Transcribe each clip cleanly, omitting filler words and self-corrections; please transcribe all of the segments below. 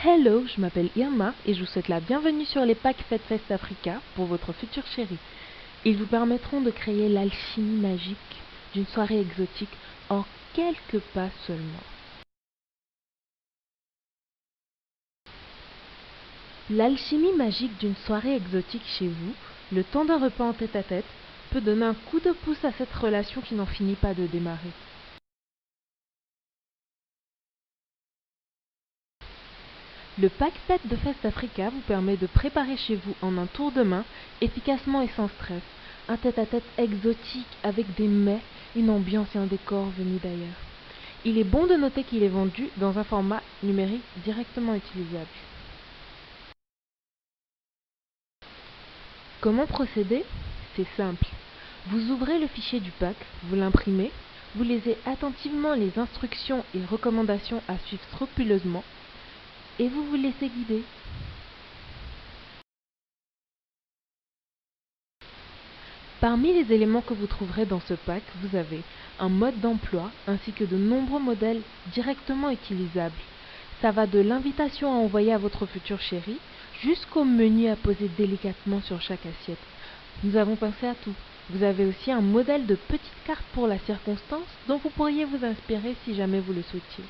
Hello, je m'appelle Irma et je vous souhaite la bienvenue sur les packs Fête Africa pour votre future chérie. Ils vous permettront de créer l'alchimie magique d'une soirée exotique en quelques pas seulement. L'alchimie magique d'une soirée exotique chez vous, le temps d'un repas en tête-à-tête, peut donner un coup de pouce à cette relation qui n'en finit pas de démarrer. Le pack Fête de Fest Africa vous permet de préparer chez vous en un tour de main, efficacement et sans stress, un tête-à-tête exotique avec des mets, une ambiance et un décor venus d'ailleurs. Il est bon de noter qu'il est vendu dans un format numérique directement utilisable. Comment procéder? C'est simple. Vous ouvrez le fichier du pack, vous l'imprimez, vous lisez attentivement les instructions et recommandations à suivre scrupuleusement et vous vous laissez guider. Parmi les éléments que vous trouverez dans ce pack, vous avez un mode d'emploi ainsi que de nombreux modèles directement utilisables. Ça va de l'invitation à envoyer à votre future chérie jusqu'au menu à poser délicatement sur chaque assiette. Nous avons pensé à tout. Vous avez aussi un modèle de petite carte pour la circonstance dont vous pourriez vous inspirer si jamais vous le souhaitiez.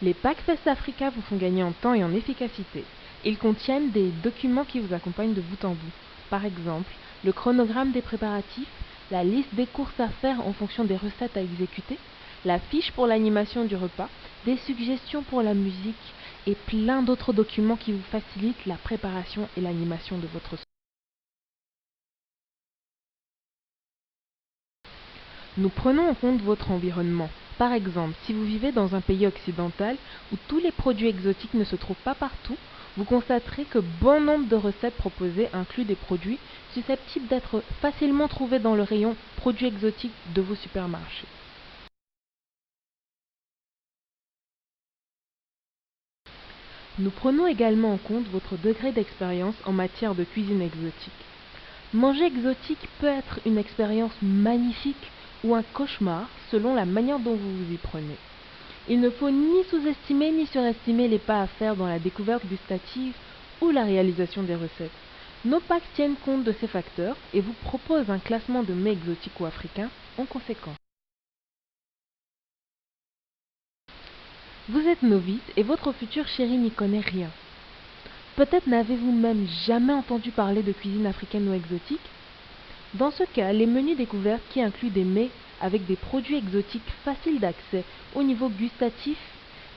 Les packs Fest Africa vous font gagner en temps et en efficacité. Ils contiennent des documents qui vous accompagnent de bout en bout. Par exemple, le chronogramme des préparatifs, la liste des courses à faire en fonction des recettes à exécuter, la fiche pour l'animation du repas, des suggestions pour la musique et plein d'autres documents qui vous facilitent la préparation et l'animation de votre soirée. Nous prenons en compte votre environnement. Par exemple, si vous vivez dans un pays occidental où tous les produits exotiques ne se trouvent pas partout, vous constaterez que bon nombre de recettes proposées incluent des produits susceptibles d'être facilement trouvés dans le rayon produits exotiques de vos supermarchés. Nous prenons également en compte votre degré d'expérience en matière de cuisine exotique. Manger exotique peut être une expérience magnifique ou un cauchemar selon la manière dont vous vous y prenez. Il ne faut ni sous-estimer ni surestimer les pas à faire dans la découverte gustative ou la réalisation des recettes. Nos packs tiennent compte de ces facteurs et vous proposent un classement de mets exotiques ou africains en conséquence. Vous êtes novice et votre future chérie n'y connaît rien. Peut-être n'avez-vous même jamais entendu parler de cuisine africaine ou exotique? Dans ce cas, les menus découvertes qui incluent des mets avec des produits exotiques faciles d'accès au niveau gustatif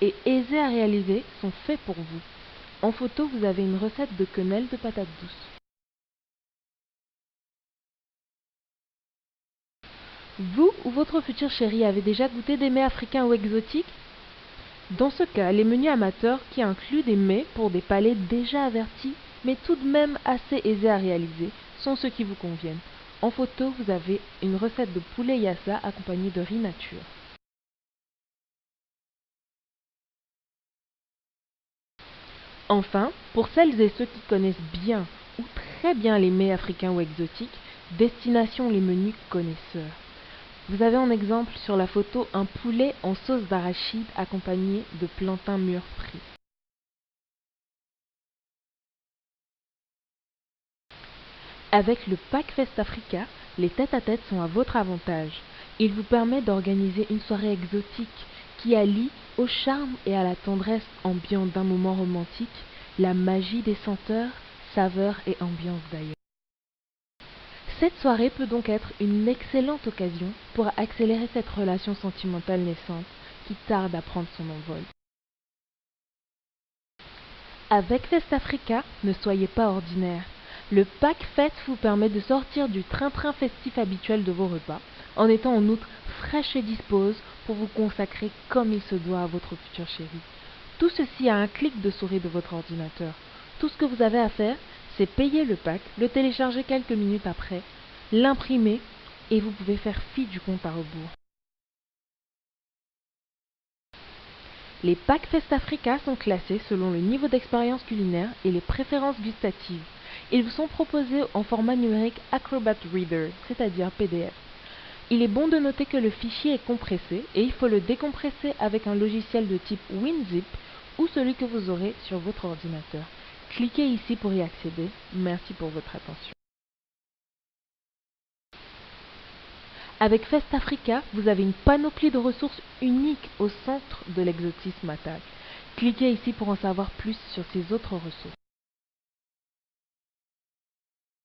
et aisés à réaliser sont faits pour vous. En photo, vous avez une recette de quenelle de patates douces. Vous ou votre future chérie avez déjà goûté des mets africains ou exotiques? Dans ce cas, les menus amateurs qui incluent des mets pour des palais déjà avertis, mais tout de même assez aisés à réaliser, sont ceux qui vous conviennent. En photo, vous avez une recette de poulet yassa accompagnée de riz nature. Enfin, pour celles et ceux qui connaissent bien ou très bien les mets africains ou exotiques, destination les menus connaisseurs. Vous avez en exemple sur la photo un poulet en sauce d'arachide accompagné de plantains mûrs frits. Avec le pack Fest Africa, les tête-à-tête sont à votre avantage. Il vous permet d'organiser une soirée exotique qui allie au charme et à la tendresse ambiante d'un moment romantique, la magie des senteurs, saveurs et ambiance d'ailleurs. Cette soirée peut donc être une excellente occasion pour accélérer cette relation sentimentale naissante qui tarde à prendre son envol. Avec Fest Africa, ne soyez pas ordinaire. Le pack Fête vous permet de sortir du train-train festif habituel de vos repas, en étant en outre fraîche et dispose pour vous consacrer comme il se doit à votre future chérie. Tout ceci à un clic de souris de votre ordinateur. Tout ce que vous avez à faire, c'est payer le pack, le télécharger quelques minutes après, l'imprimer et vous pouvez faire fi du compte à rebours. Les packs Fest Africa sont classés selon le niveau d'expérience culinaire et les préférences gustatives. Ils vous sont proposés en format numérique Acrobat Reader, c'est-à-dire PDF. Il est bon de noter que le fichier est compressé et il faut le décompresser avec un logiciel de type WinZip ou celui que vous aurez sur votre ordinateur. Cliquez ici pour y accéder. Merci pour votre attention. Avec FestAfrica, vous avez une panoplie de ressources uniques au centre de l'exotisme attaque. Cliquez ici pour en savoir plus sur ces autres ressources.